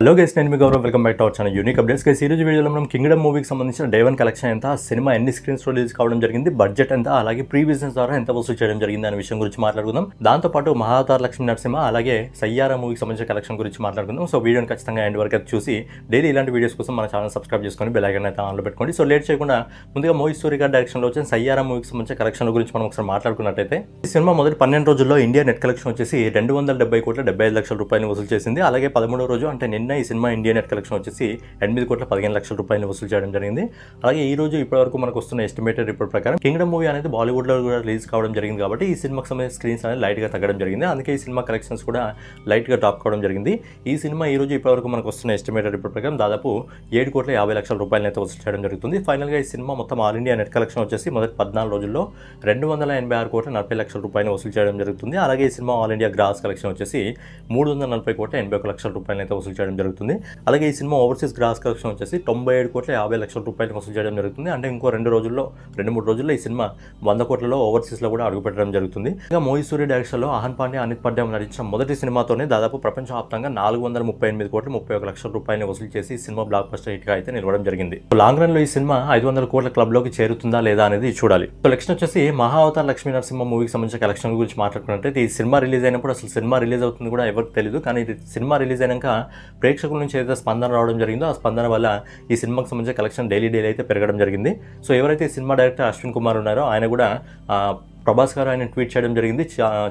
Hello guys, నేను మీ Gaurav. Welcome back to our channel unique updates. Guys, ఈ రోజు వీడియోలో మనం కింగ్డమ్ మూవీకి సంబంధించిన డే 1 కలెక్షన్ ఎంత, సినిమా ఎన్ని స్క్రీన్స్ రిలీజ్ కావడం జరిగింది, బడ్జెట్ ఎంత, అలాగే ప్రీ బిజినెస్ ద్వారా ఎంత వసూలు చేయడం జరిగింది అనే విషయం గురించి మాట్లాడుకుందాం. దాంతో పాటు మహావతార్ లక్ష్మీ నరసింహ అలాగే సయ్యారా మూవీకి సంబంధించిన కలెక్షన్ గురించి మాట్లాడుకుందాం. సో వీడియోని ఖచ్చితంగా ఎండ్ వరకు చూసి డైలీ ఇలాంటి వీడియోస్ కోసం మన ఛానల్ సబ్స్క్రైబ్ చేసుకొని బెల్ ఐకాన్ అయితే ఆన్లో పెట్టుకోండి. సో లేట్ చేయకుండా ముందుగా మూవీ స్టోరీ గారి డైరెక్షన్లో వచ్చిన సయ్యారా మూవీకి సంబంధించిన కలెక్షన్ గురించి మనం ఒకసారి మాట్లాడుకున్నట్టయితే, ఈ సినిమా మొదటి 12 రోజుల్లో ఇండియా నెట్ కలెక్షన్ వచ్చేసి 270,75 లక్షల రూపాయలు వసూలు చేసింది. అలాగే 13వ రోజు అంటే నిన్న ఈ సినిమా ఇండియా నెట్ కలెక్షన్ వచ్చేసి 8,15 లక్షల రూపాయలు వసూలు చేయడం జరిగింది. అలాగే ఈ రోజు ఇప్పటివరకు మనకు వస్తున్న ఎస్టిమేటెడ్ రిపోర్ట్ ప్రకారం కింగ్డమ్ మూవీ అనేది బాలీవుడ్లో కూడా రిలీజ్ కావడం జరిగింది కాబట్టి ఈ సినిమాకి సంబంధించిన స్క్రీన్స్ అనేది లైట్గా తగ్గడం జరిగింది. అందుకే ఈ సినిమా కలెక్షన్స్ కూడా లైట్గా డ్రాప్ కావడం జరిగింది. ఈ సినిమా ఈ రోజు ఇప్పటివరకు మనకు వస్తున్న ఎస్టిమేటెడ్ రిపోర్ట్ ప్రకారం దాదాపు 7,50 లక్షల రూపాయలు అయితే వసూలు చేయడం జరుగుతుంది. ఫైనల్గా ఈ సినిమా మొత్తం ఆల్ ఇండియా నెట్ కలెక్షన్ వచ్చేసి మొదటి 14 రోజుల్లో 286,40 లక్షల రూపాయలు వసూలు చేయడం జరుగుతుంది. అలాగే ఈ cinema all India gross collection వచ్చేసి 340,81 లక్షల రూపాయలు అయితే వసూలు చేయడం జరుగుతుంది. అలాగే ఈ సినిమా ఓవర్సీస్ గ్రాస్ కలెక్షన్ వచ్చేసి 97,50 లక్షల రూపాయలు వసూలు చేయడం జరుగుతుంది. అంటే ఇంకో 2-3 రోజుల్లో ఈ సినిమా 100 కోట్లలో ఓవర్సీస్లో కూడా అడుగుపెట్టడం జరుగుతుంది. ఇంకా మోహిత్ సూరి డైరెక్షన్లో ఆహన్ పాండే, అనిత్ పడ్డాం నటించిన మొదటి సినిమాతోనే దాదాపు ప్రపంచవ్యాప్తంగా 438,31 లక్షల రూపాయలు వసూలు చేసి ఈ సినిమా బ్లాక్ బస్టర్ హిట్గా అయితే నిలవడం జరిగింది. లాంగ్ రన్ లో ఈ సినిమా 500 కోట్ల క్లబ్లోకి చేరుతుందా లేదా అనేది చూడాలి. సో నెక్స్ట్ వచ్చేసి మహావతార్ లక్ష్మీ నరసింహ మూవీకి సంబంధించిన కలెక్షన్ గురించి మాట్లాడుకున్నట్లయితే, ఈ సినిమా రిలీజ్ అయినప్పుడు అసలు సినిమా రిలీజ్ అవుతుంది కూడా ఎవరికి తెలియదు. కానీ ఇది సినిమా రిలీజ్ అయినాక ప్రేక్షకుల నుంచి ఏదైతే స్పందన రావడం జరిగిందో ఆ స్పందన వల్ల ఈ సినిమాకి సంబంధించిన కలెక్షన్ డైలీ అయితే పెరగడం జరిగింది. సో ఎవరైతే ఈ సినిమా డైరెక్టర్ అశ్విన్ కుమార్ ఉన్నారో ఆయన కూడా ప్రభాస్ గారు ఆయన ట్వీట్ చేయడం జరిగింది,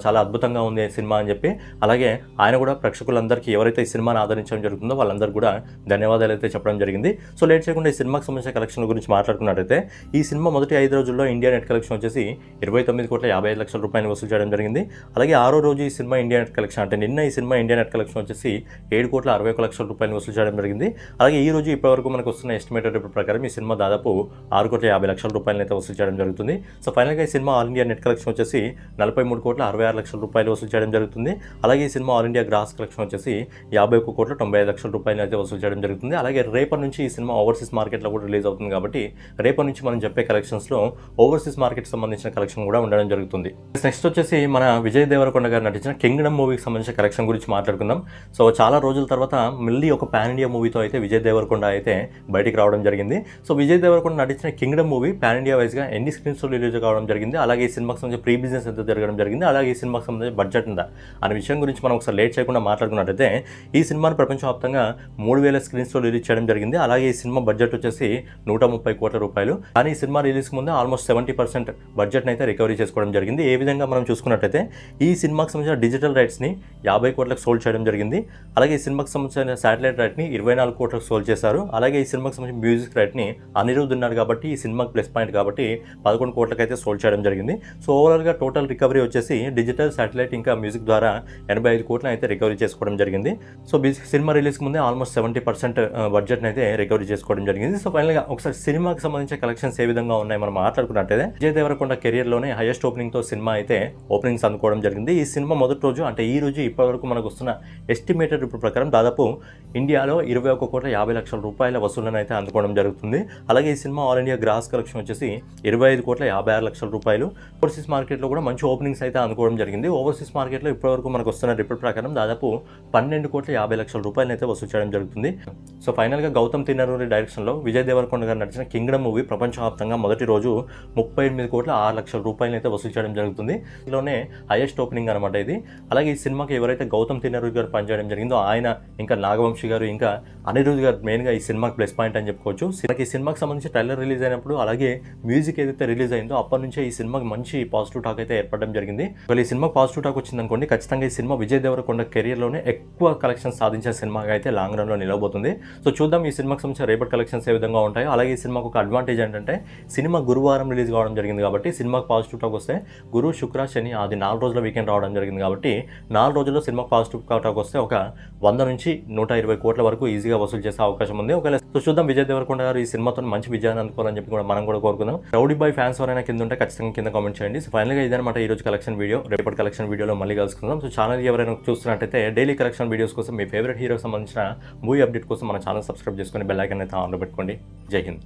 చాలా అద్భుతంగా ఉంది సినిమా అని చెప్పి. అలాగే ఆయన కూడా ప్రేక్షకులందరికీ ఎవరైతే ఈ సినిమాని ఆదరించడం జరుగుతుందో వాళ్ళందరూ కూడా ధన్యవాదాలు అయితే చెప్పడం జరిగింది. సో లేట్ చేయకుండా ఈ సినిమాకి సంబంధించిన కలెక్షన్ గురించి మాట్లాడుకున్నట్టయితే, ఈ సినిమా మొదటి 5 రోజుల్లో ఇండియా నెట్ కలెక్షన్ వచ్చేసి 29,55 లక్షల రూపాయలు వసూలు చేయడం జరిగింది. అలాగే 6వ రోజు ఈ సినిమా ఇండియా నెట్ కలెక్షన్ అంటే నిన్న ఈ సినిమా ఇండియా నెట్ కలెక్షన్ వచ్చేసి 7,61 లక్షల రూపాయలు వసూలు చేయడం జరిగింది. అలాగే ఈ రోజు ఇప్పటివరకు మనకు వస్తున్న ఎస్టిమేటెడ్ రిపోర్ట్ ప్రకారం ఈ సినిమా దాదాపు 6,50 లక్షల రూపాయలు అయితే వసూలు చేయడం జరుగుతుంది. సో ఫైనల్గా ఈ cinema all India net collection వచ్చేసి 43,66 లక్షల రూపాయలు వసూలు చేయడం జరుగుతుంది. అలాగే ఈ cinema all India gross collection వచ్చేసి 51,95 లక్షల రూపాయలు అయితే వసూలు చేయడం జరుగుతుంది. అలాగే రేపటి నుంచి ఈ సినిమా ఓవర్సీస్ మార్కెట్లో కూడా రిలీజ్ అవుతుంది కాబట్టి రేపటి నుంచి మనం చెప్పే కలెక్షన్స్లో ఓవర్సీస్ మార్కెట్ సంబంధించిన కలెక్షన్ కూడా ఉండడం జరుగుతుంది. నెక్స్ట్ వచ్చేసి మన విజయ్ దేవరకొండ గారు నటించిన కింగ్డమ్ మూవీకి సంబంధించిన కలెక్షన్ గురించి మాట్లాడుకుందాం. సో చాలా రోజుల తర్వాత మళ్ళీ ఒక పాన్ ఇండియా మూవీతో అయితే విజయ్ దేవరకొండ అయితే బయటికి రావడం జరిగింది. సో విజయ్ దేవరకొండ నటించిన కింగ్డమ్ మూవీ పాన్ ఇండియా వైజ్గా ఎన్ని స్క్రీన్స్ రిలీజ్ కావడం జరిగింది, అలాగే ఈ సినిమాకి సంబంధించిన ప్రీ బిజినెస్ ఎంత జరగడం జరిగింది, అలాగే ఈ సినిమాకి సంబంధించిన బడ్జెట్ ఉందా అనే విషయం గురించి మనం ఒకసారి లేట్ చేయకుండా మాట్లాడుకున్నట్టయితే, ఈ సినిమాను ప్రపంచవ్యాప్తంగా 3,000 స్క్రీన్స్లో రిలీజ్ చేయడం జరిగింది. అలాగే ఈ సినిమా బడ్జెట్ వచ్చేసి 130 కోట్ల రూపాయలు. కానీ ఈ సినిమా రిలీజ్కి ముందే ఆల్మోస్ట్ 70% బడ్జెట్ని అయితే రికవరీ చేసుకోవడం జరిగింది. ఏ విధంగా మనం చూసుకున్నట్టయితే, ఈ సినిమాకి సంబంధించిన డిజిటల్ రైట్స్ని 50 కోట్లకు సోల్డ్ చేయడం జరిగింది. అలాగే ఈ సినిమాకి సంబంధించిన శాటిలైట్ రైట్ని 24 కోట్లకు సోల్డ్ చేశారు. అలాగే ఈ సినిమాకి సంబంధించిన మ్యూజిక్ రైట్ని అనిరుద్ధ్ ఉన్నారు కాబట్టి ఈ సినిమాకి ప్లస్ పాయింట్ కాబట్టి 11 కోట్లకు అయితే సోల్డ్ చేయడం జరిగింది. సో ఓవరాల్గా టోటల్ రికవరీ వచ్చేసి డిజిటల్, శాటిలైట్ ఇంకా మ్యూజిక్ ద్వారా 85 కోట్లను అయితే రికవరీ చేసుకోవడం జరిగింది. సో సినిమా రిలీజ్కి ముందే ఆల్మోస్ట్ 70% బడ్జెట్ని అయితే రికవరీ చేసుకోవడం జరిగింది. సో ఫైనల్గా ఒకసారి సినిమాకి సంబంధించిన కలెక్షన్స్ ఏ విధంగా ఉన్నాయి మనం మాట్లాడుకున్నట్టయితే, విజయ్ దేవరకొండ కెరియర్లోనే హైయెస్ట్ ఓపెనింగ్తో సినిమా అయితే ఓపెనింగ్స్ అందుకోవడం జరిగింది. ఈ సినిమా మొదటి రోజు అంటే ఈ రోజు ఇప్పటివరకు మనకు వస్తున్న ఎస్టిమేటెడ్ రిపోర్ట్ ప్రకారం దాదాపు ఇండియాలో 21,50 లక్షల రూపాయల వసూళ్లను అయితే అందుకోవడం జరుగుతుంది. అలాగే ఈ cinema all India gross collection వచ్చేసి 25,56 లక్షల రూపాయలు. ఓవర్సీస్ మార్కెట్లో కూడా మంచి ఓపెనింగ్స్ అయితే అందుకోవడం జరిగింది. ఓవర్సీస్ మార్కెట్లో ఇప్పటివరకు మనకు వస్తున్న రిపోర్ట్ ప్రకారం దాదాపు 12,50 లక్షల రూపాయలు అయితే వసూలు చేయడం జరుగుతుంది. సో ఫైనల్గా గౌతమ్ తిన్నరూరి డైరెక్షన్లో విజయ్ దేవరకొండ గారు నడిచిన కింగ్డమ్ మూవీ ప్రపంచవ్యాప్తంగా మొదటి రోజు 38,06 లక్షల రూపాయలు అయితే వసూలు చేయడం జరుగుతుంది. ఇందులోనే హైయెస్ట్ ఓపెనింగ్ అనమాట ఇది. అలాగే ఈ సినిమాకి ఎవరైతే గౌతమ్ తిన్నరూరి గారు పనిచేయడం జరిగిందో ఆయన, ఇంకా నాగవంశీ గారు, ఇంకా అనిరుద్ధ్ గారు మెయిన్గా ఈ సినిమాకి ప్లస్ పాయింట్ అని చెప్పుకోవచ్చు. ఈ సినిమాకి సంబంధించి ట్రైలర్ రిలీజ్ అయినప్పుడు అలాగే మ్యూజిక్ ఏదైతే రిలీజ్ అయిందో అప్పటి నుంచే ఈ సినిమాకి మంచి పాజిటివ్ టాక్ అయితే ఏర్పడడం జరిగింది. ఈ సినిమాకి పాజిటివ్ టాక్ వచ్చింది అనుకోండి, ఖచ్చితంగా ఈ సినిమా విజయ్ దేవరకొండ కెరియర్లోనే ఎక్కువ కలెక్షన్స్ సాధించే సినిమాగా అయితే లాంగ్ రన్లో నిలవబోతుంది. సో చూద్దాం ఈ సినిమాకి సంబంధించిన రేపటి కలెక్షన్స్ ఏ విధంగా ఉంటాయో. అలాగే ఈ సినిమాకు ఒక అడ్వాంటేజ్ ఏంటంటే సినిమా గురువారం రిలీజ్ కావడం జరిగింది కాబట్టి సినిమాకి పాజిటివ్ టాక్ వస్తే గురు, శుక్ర, శని అది 4 రోజుల వీకెండ్ రావడం జరిగింది కాబట్టి 4 రోజుల్లో సినిమాకి పాజిటివ్ టాక్ వస్తే ఒక 100 నుంచి 120 కోట్ల వరకు ఈజీగా వసూలు చేసే అవకాశం ఉంది. ఒకవేళ చూద్దాం విజయ్ దేవరకొండ గారు ఈ సినిమాతో మంచి విజయాన్ని అందుకోవాలని చెప్పి కూడా మనం కూడా కోరుకుందాం. రౌడీ బాయ్ ఫ్యాన్స్ ఎవరైనా కింద ఉంటే ఖచ్చితంగా కింద కామెంట్ చేయండి. సో ఫైనల్గా ఇదనమాట ఈ రోజు కలెక్షన్ వీడియో. రేపటి కలెక్షన్ వీడియోలో మళ్ళీ కలుసుకుందాం. సో ఛానల్ ఎవరైనా చూస్తున్నట్టయితే డైలీ కలెక్షన్ వీడియోస్ కోసం మీ ఫేవరెట్ హీరోకి సంబంధించిన మూవీ అప్డేట్ కోసం మన ఛానల్ సబ్స్క్రైబ్ చేసుకొని బెల్ ఐకాన్ అయితే ఆన్లో పెట్టుకోండి. జై హింద్.